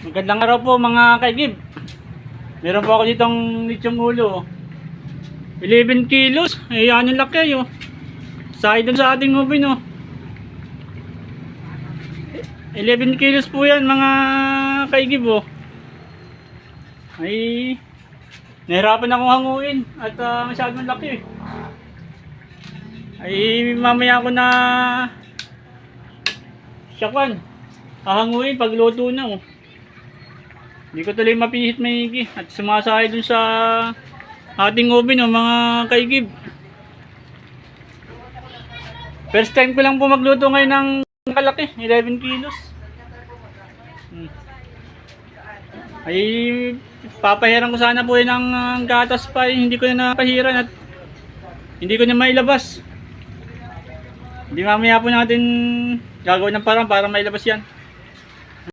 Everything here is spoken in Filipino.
Magandang araw po mga kaigib. Meron po ako ditong lechong ulo. 11 kilos. Ayan yung laki oh. Side dun sa ating ube no. 11 kilos po yan mga kaigib oh. Ay nahirapan akong hanguin at masyadong laki eh. Ay mamaya ko na siyakan. Hahanguin pagluto na oh. Hindi ko tuloy mapihit maigi at sumasahay dun sa ating oven no, mga kaigib. First time ko lang po magluto ngayon ng kalaki, 11 kilos. Ay papahiran ko sana po yun ng gatas pa, hindi ko na napahiran at hindi ko na mailabas. Hindi mamaya po natin gagawin ng parang para mailabas yan.